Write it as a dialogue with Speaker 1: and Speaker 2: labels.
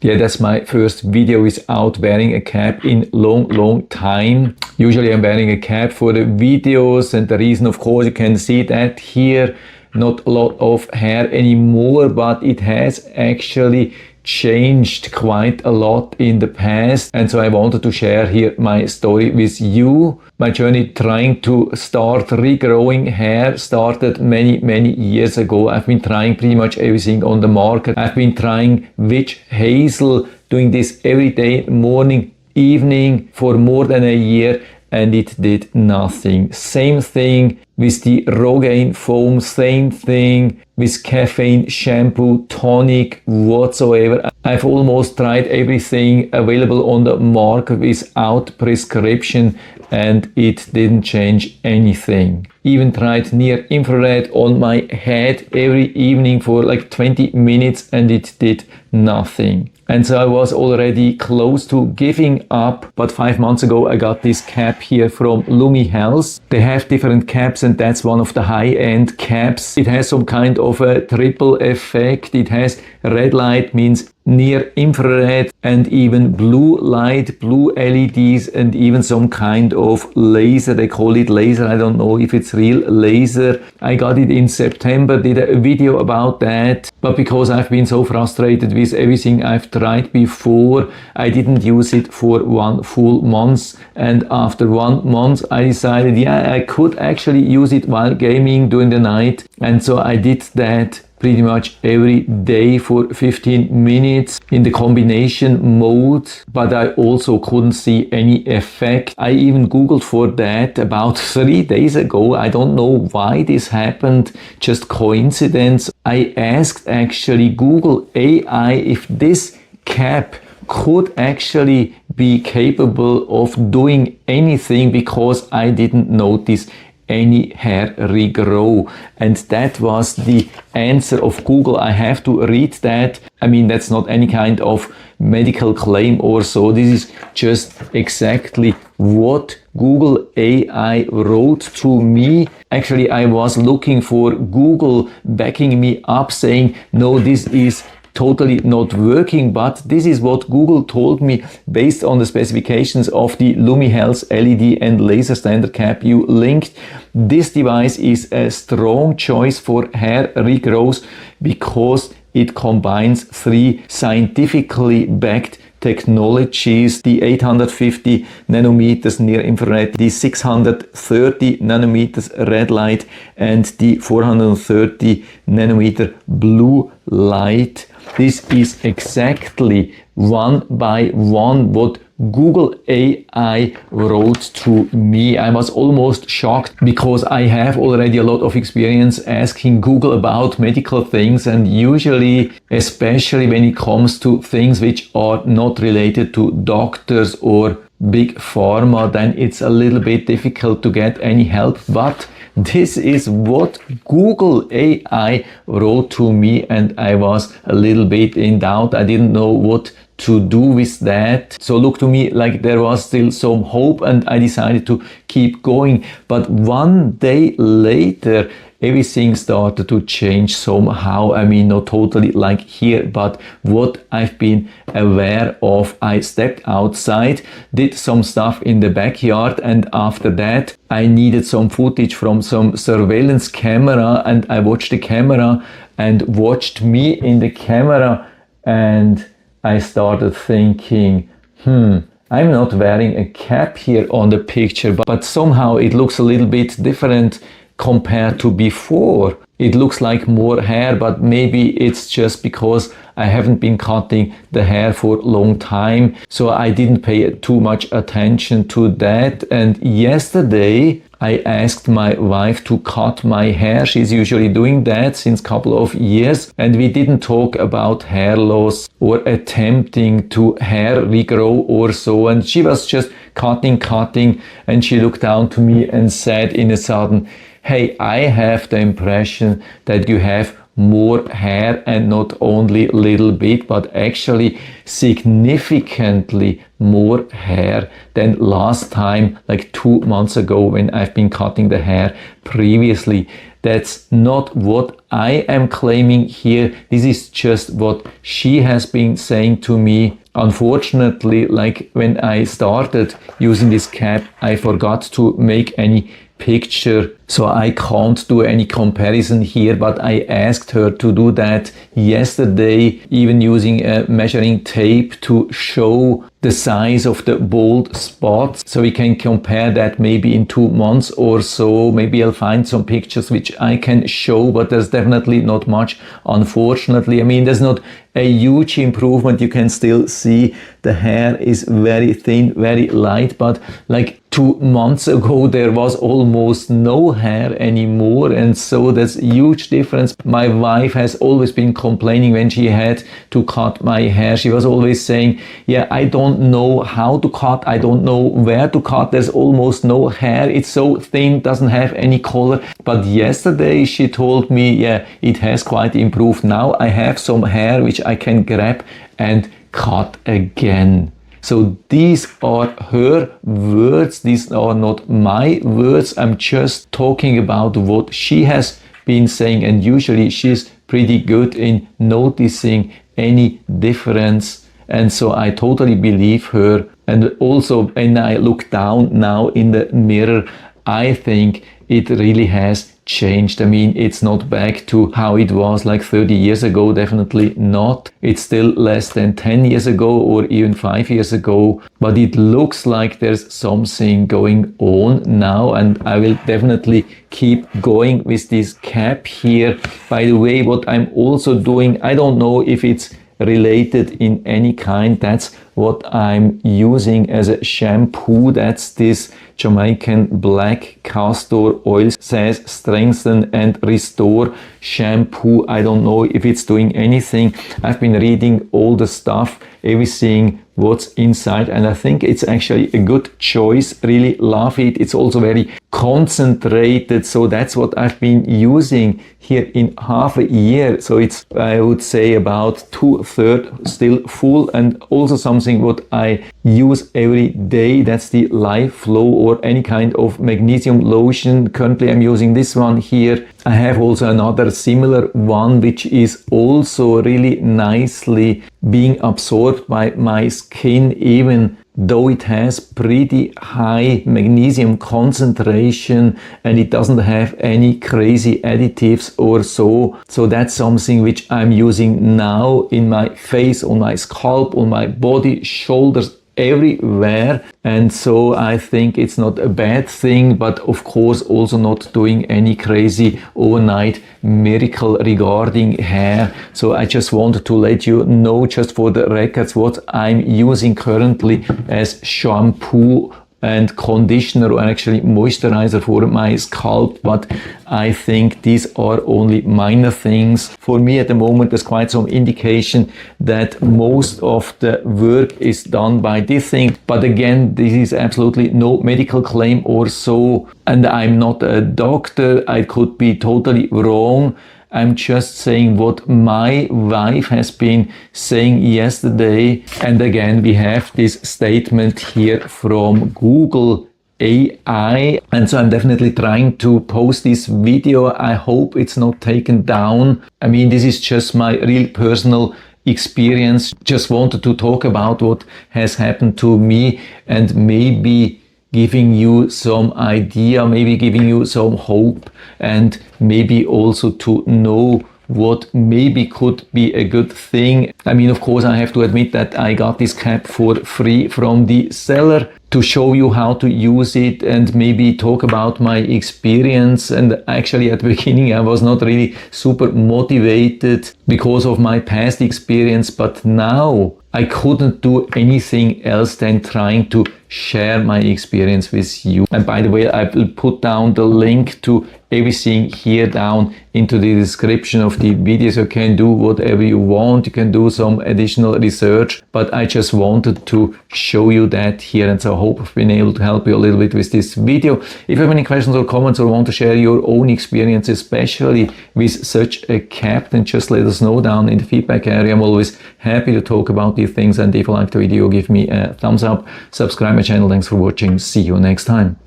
Speaker 1: Yeah, that's my first video without wearing a cap in long time. Usually I'm wearing a cap for the videos, and the reason, of course, you can see that here, not a lot of hair anymore, but it has actually changed quite a lot in the past, and so I wanted to share here my story with you. My journey trying to start regrowing hair started many years ago. I've been trying pretty much everything on the market. I've been trying witch hazel, doing this every day, morning, evening, for more than a year, and it did nothing. Same thing with the Rogaine foam, same thing with caffeine shampoo, tonic, whatsoever. I've almost tried everything available on the market without prescription, and it didn't change anything. Even tried near infrared on my head every evening for like 20 minutes, and it did nothing. And so I was already close to giving up, but 5 months ago I got this cap here from LumyHealth. They have different caps, and that's one of the high-end caps. It has some kind of a triple effect. It has red light, means near infrared, and even blue light, blue LEDs, and even some kind of laser. They call it laser. I don't know if it's real laser. I got it in September, did a video about that, but because I've been so frustrated with everything I've tried before, I didn't use it for 1 full month. And after 1 month I decided, yeah, I could actually use it while gaming during the night, and so I did that pretty much every day for 15 minutes in the combination mode, but I also couldn't see any effect. I even googled for that about 3 days ago. I don't know why this happened, just coincidence. I asked actually Google AI if this cap could actually be capable of doing anything, because I didn't notice any hair regrow, and that was the answer of Google. I have to read that. I mean, that's not any kind of medical claim or so. This is just exactly what Google AI wrote to me. Actually, I was looking for Google backing me up, saying, no, this is totally not working, but this is what Google told me based on the specifications of the LumyHealth LED and laser standard cap you linked. This device is a strong choice for hair regrowth because it combines 3 scientifically backed technologies: the 850 nanometers near infrared, the 630 nanometers red light, and the 430 nanometer blue light. This is exactly 1 by 1 what Google AI wrote to me. I was almost shocked because I have already a lot of experience asking Google about medical things, and usually, especially when it comes to things which are not related to doctors or big pharma, then it's a little bit difficult to get any help. But this is what Google AI wrote to me, and I was a little bit in doubt. I didn't know what to do with that. So looked to me like there was still some hope, and I decided to keep going. But 1 day later, everything started to change somehow. I mean, not totally like here, but what I've been aware of. I stepped outside, did some stuff in the backyard, and after that I needed some footage from some surveillance camera, and I watched the camera and watched me in the camera, and I started thinking, I'm not wearing a cap here on the picture, but somehow it looks a little bit different compared to before. It looks like more hair, but maybe it's just because I haven't been cutting the hair for a long time, so I didn't pay too much attention to that. And yesterday I asked my wife to cut my hair. She's usually doing that since a couple of years, and we didn't talk about hair loss or attempting to hair regrow or so, and she was just cutting, and she looked down to me and said in a sudden, hey, I have the impression that you have more hair, and not only little bit, but actually significantly more hair than last time, like 2 months ago when I've been cutting the hair previously. That's not what I am claiming here. This is just what she has been saying to me. Unfortunately, like when I started using this cap, I forgot to make any picture, so I can't do any comparison here, but I asked her to do that yesterday, even using a measuring tape to show the size of the bald spots, so we can compare that maybe in 2 months or so. Maybe I'll find some pictures which I can show, but there's definitely not much, unfortunately. I mean, there's not a huge improvement. You can still see the hair is very thin, very light, but like 2 months ago there was almost no hair anymore, and so there's a huge difference. My wife has always been complaining when she had to cut my hair. She was always saying, yeah, I don't know how to cut, I don't know where to cut, there's almost no hair, it's so thin, doesn't have any color. But yesterday she told me, yeah, it has quite improved. Now I have some hair which I can grab and cut again. So these are her words, these are not my words. I'm just talking about what she has been saying, and usually she's pretty good in noticing any difference. And so I totally believe her. And also when I look down now in the mirror, I think it really has changed. I mean, it's not back to how it was like 30 years ago, definitely not. It's still less than 10 years ago or even 5 years ago, but it looks like there's something going on now, and I will definitely keep going with this cap here. By the way, what I'm also doing, I don't know if it's related in any kind, that's what I'm using as a shampoo. That's this Jamaican black castor oil, says strengthen and restore shampoo. I don't know if it's doing anything. I've been reading all the stuff, everything what's inside, and I think it's actually a good choice. Really love it. It's also very concentrated, so that's what I've been using here in half a year. So it's, I would say, about 2/3 still full, and also something what I use every day, that's the Life Flow or any kind of magnesium lotion. Currently I'm using this one here. I have also another similar one which is also really nicely being absorbed by my skin, even though it has pretty high magnesium concentration and it doesn't have any crazy additives or so. So that's something which I'm using now in my face, on my scalp, on my body, shoulders, everywhere. And so I think it's not a bad thing, but of course also not doing any crazy overnight miracle regarding hair. So I just wanted to let you know, just for the records, what I'm using currently as shampoo and conditioner, or actually moisturizer for my scalp. But I think these are only minor things. For me at the moment, there's quite some indication that most of the work is done by this thing. But again, this is absolutely no medical claim or so. And I'm not a doctor. I could be totally wrong. I'm just saying what my wife has been saying yesterday. And again, we have this statement here from Google AI. And so I'm definitely trying to post this video. I hope it's not taken down. I mean, this is just my real personal experience. Just wanted to talk about what has happened to me and maybe giving you some idea, maybe giving you some hope, and maybe also to know what maybe could be a good thing. I mean, of course, I have to admit that I got this cap for free from the seller to show you how to use it and maybe talk about my experience. And actually at the beginning I was not really super motivated because of my past experience, but now I couldn't do anything else than trying to share my experience with you. And by the way, I will put down the link to everything here down into the description of the videos. You can do whatever you want. You can do some additional research, but I just wanted to show you that here. And so I hope I've been able to help you a little bit with this video. If you have any questions or comments or want to share your own experience, especially with such a cap, then just let us know down in the feedback area. I'm always happy to talk about these things. And if you like the video, give me a thumbs up, subscribe my channel. Thanks for watching. See you next time.